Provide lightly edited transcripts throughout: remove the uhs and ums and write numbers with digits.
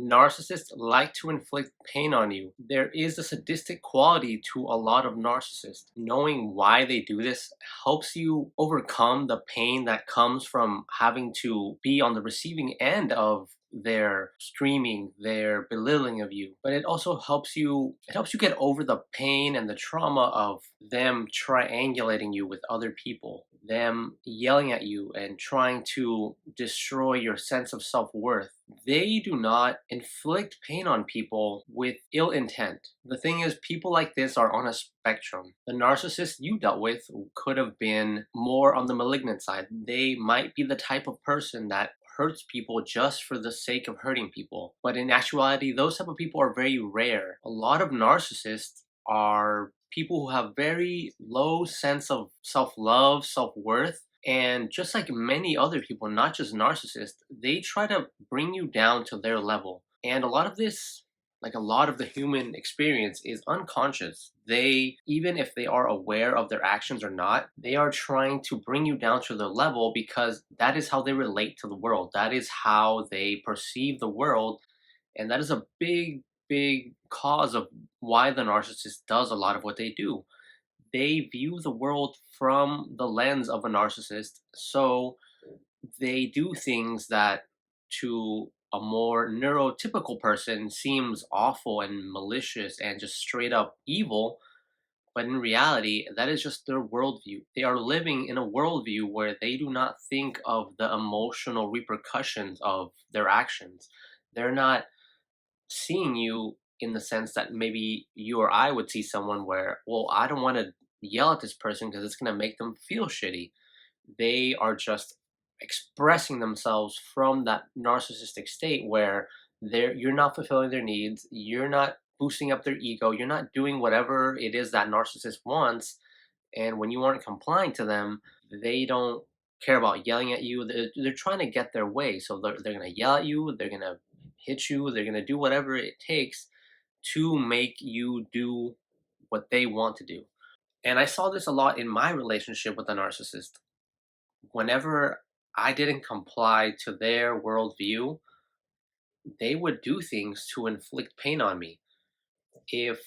Narcissists like to inflict pain on you. There is a sadistic quality to a lot of narcissists. Knowing why they do this helps you overcome the pain that comes from having to be on the receiving end of their screaming, their belittling of you. But it helps you get over the pain and the trauma of them triangulating you with other people, them yelling at you and trying to destroy your sense of self-worth. They do not inflict pain on people with ill intent. The thing is, people like this are on a spectrum. The narcissist you dealt with could have been more on the malignant side. They might be the type of person that hurts people just for the sake of hurting people. But in actuality, those type of people are very rare. A lot of narcissists are people who have very low sense of self-love, self-worth, and just like many other people, not just narcissists, they try to bring you down to their level. And a lot of this, like a lot of the human experience, is unconscious. They, even if they are aware of their actions or not, they are trying to bring you down to their level because that is how they relate to the world. That is how they perceive the world. And that is a big, big cause of why the narcissist does a lot of what they do. They view the world from the lens of a narcissist, so they do things that to a more neurotypical person seems awful and malicious and just straight up evil, but in reality, that is just their worldview. They are living in a worldview where they do not think of the emotional repercussions of their actions. They're not seeing you in the sense that maybe you or I would see someone where, well, I don't want to yell at this person because it's going to make them feel shitty. They are just expressing themselves from that narcissistic state where you're not fulfilling their needs, you're not boosting up their ego, you're not doing whatever it is that narcissist wants, and when you aren't complying to them, they don't care about yelling at you. They're trying to get their way, so they're going to yell at you, they're going to hit you, they're going to do whatever it takes to make you do what they want to do. And I saw this a lot in my relationship with a narcissist. Whenever I didn't comply to their worldview, they would do things to inflict pain on me. If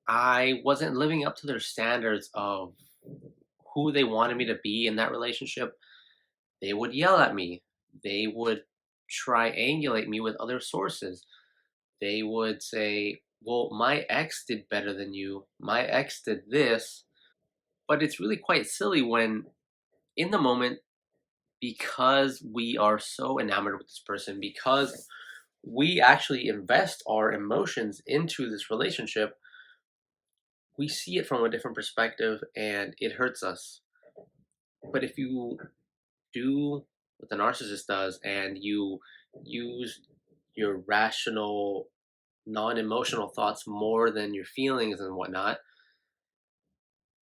I wasn't living up to their standards of who they wanted me to be in that relationship, they would yell at me. They would triangulate me with other sources. They would say, well, my ex did better than you. My ex did this. But it's really quite silly when, in the moment, because we are so enamored with this person, because we actually invest our emotions into this relationship, we see it from a different perspective and it hurts us. But if you do what the narcissist does and you use your rational, non emotional thoughts more than your feelings and whatnot,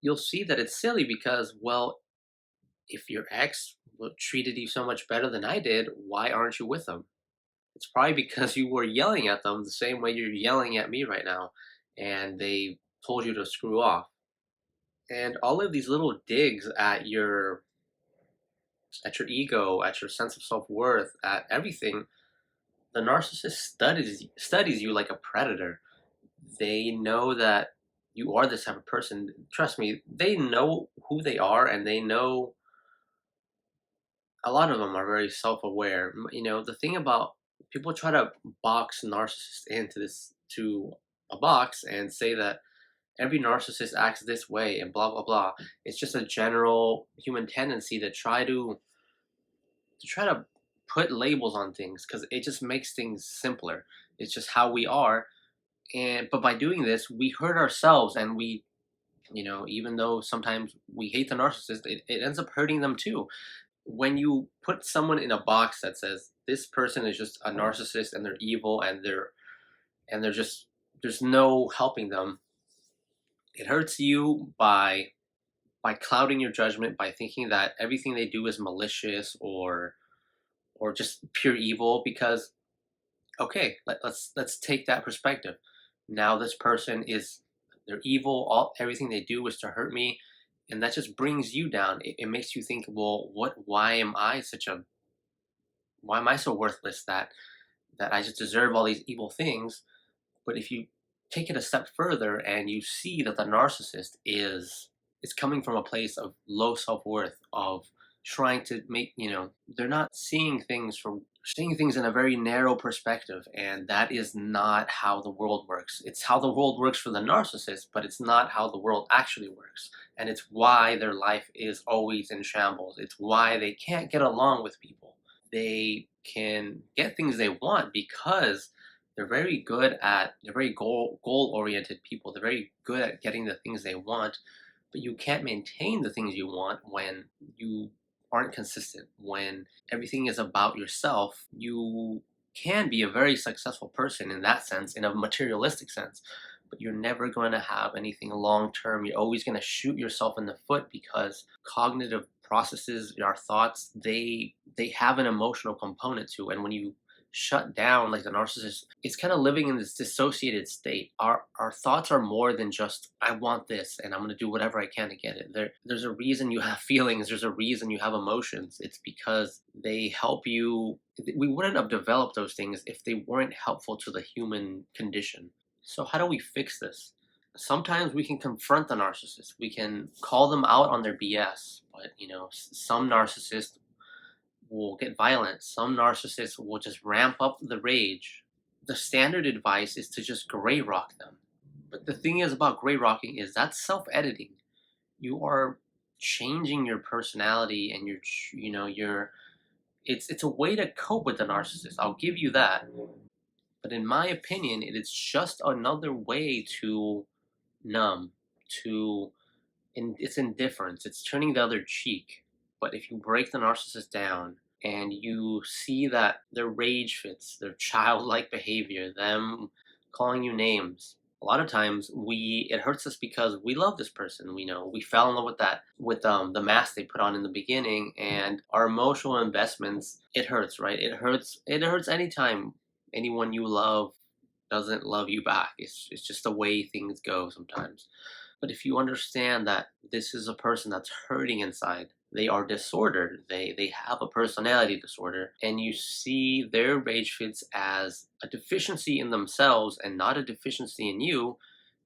you'll see that it's silly because, well, if your ex treated you so much better than I did, why aren't you with them? It's probably because you were yelling at them the same way you're yelling at me right now, and they told you to screw off. And all of these little digs at your ego, at your sense of self-worth, at everything, the narcissist studies you like a predator. They know that you are this type of person. Trust me, they know who they are, and they know a lot of them are very self-aware. The thing about people try to box narcissists into this to a box and say that every narcissist acts this way and blah blah blah. It's just a general human tendency to try to put labels on things because it just makes things simpler. It's just how we are, and but by doing this, we hurt ourselves, and even though sometimes we hate the narcissist, it ends up hurting them too. When you put someone in a box that says this person is just a narcissist and they're evil and they're just there's no helping them, it hurts you by clouding your judgment, by thinking that everything they do is malicious or just pure evil. Because okay, let's take that perspective. Now this person is they're evil. Everything they do is to hurt me, and that just brings you down. It makes you think, well, why am I so worthless that that I just deserve all these evil things. But if you take it a step further and you see that the narcissist is coming from a place of low self-worth, of trying to make, they're not seeing things in a very narrow perspective, and that is not how the world works. It's how the world works for the narcissist, but it's not how the world actually works. And it's why their life is always in shambles. It's why they can't get along with people. They can get things they want because they're very goal oriented people. They're very good at getting the things they want, but you can't maintain the things you want when you aren't consistent. When everything is about yourself, you can be a very successful person in that sense, in a materialistic sense, but you're never going to have anything long term. You're always going to shoot yourself in the foot because cognitive processes, our thoughts, they have an emotional component to, and when you shut down like the narcissist, it's kind of living in this dissociated state. Our thoughts are more than just I want this and I'm going to do whatever I can to get it. There's a reason you have feelings, there's a reason you have emotions. It's because they help you. We wouldn't have developed those things if they weren't helpful to the human condition. So how do we fix this? Sometimes we can confront the narcissist. We can call them out on their BS, but some narcissists will get violent. Some narcissists will just ramp up the rage. The standard advice is to just gray rock them. But the thing is about gray rocking is that's self-editing. You are changing your personality and it's a way to cope with the narcissist. I'll give you that. But in my opinion, it is just another way to numb, it's indifference. It's turning the other cheek. But if you break the narcissist down and you see that their rage fits, their childlike behavior, them calling you names, a lot of times it hurts us because we love this person. We fell in love with the mask they put on in the beginning, and our emotional investments. It hurts, right? It hurts. It hurts anytime anyone you love doesn't love you back. It's just the way things go sometimes. But if you understand that this is a person that's hurting inside, they are disordered, they have a personality disorder, and you see their rage fits as a deficiency in themselves and not a deficiency in you,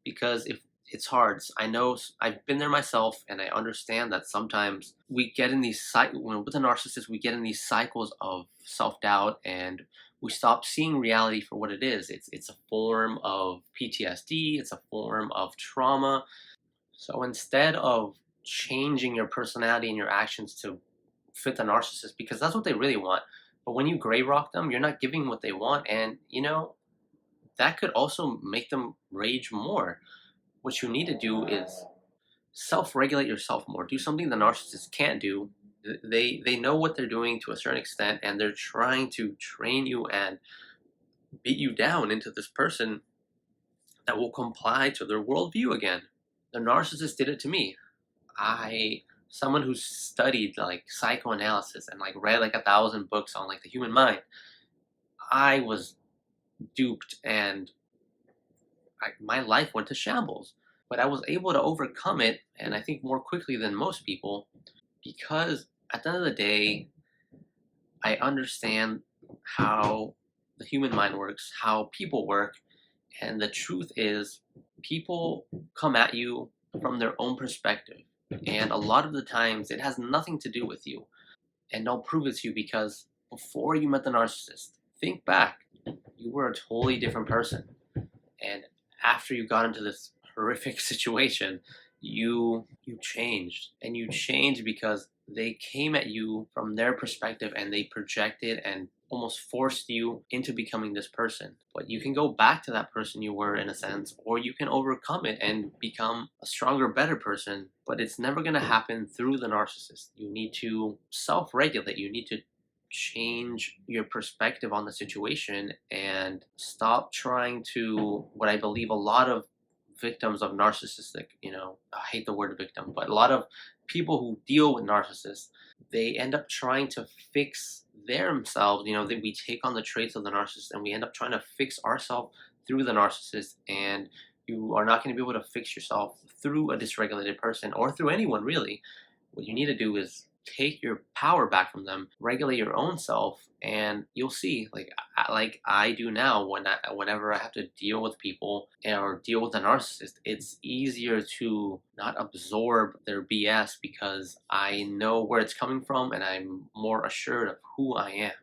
because if it's hard. I know I've been there myself, and I understand that sometimes we get in these with a narcissist, we get in these cycles of self doubt, and we stop seeing reality for what it is. It's a form of PTSD. It's a form of trauma. So instead of changing your personality and your actions to fit the narcissist, because that's what they really want, but when you gray rock them, you're not giving what they want, and that could also make them rage more. What you need to do is self-regulate yourself more. Do something the narcissist can't do. They know what they're doing to a certain extent, and they're trying to train you and beat you down into this person that will comply to their worldview again. The narcissist did it to me. Someone who studied like psychoanalysis and like read like 1,000 books on like the human mind, I was duped, and my life went to shambles. But I was able to overcome it, and I think more quickly than most people, because at the end of the day, I understand how the human mind works, how people work, and the truth is, people come at you from their own perspective, and a lot of the times it has nothing to do with you. And I'll prove it to you, because before you met the narcissist, think back, you were a totally different person. And after you got into this horrific situation, you changed. And you changed because they came at you from their perspective, and they projected and almost forced you into becoming this person. But you can go back to that person you were, in a sense, or you can overcome it and become a stronger, better person. But it's never going to happen through the narcissist. You need to self-regulate. You need to change your perspective on the situation and stop trying to, what I believe a lot of victims of narcissistic, I hate the word victim, but a lot of people who deal with narcissists, they end up trying to fix themselves. That we take on the traits of the narcissist, and we end up trying to fix ourselves through the narcissist. And you are not going to be able to fix yourself through a dysregulated person, or through anyone really. What you need to do is take your power back from them, regulate your own self, and you'll see, like I do now, whenever I have to deal with people or deal with a narcissist, it's easier to not absorb their BS because I know where it's coming from and I'm more assured of who I am.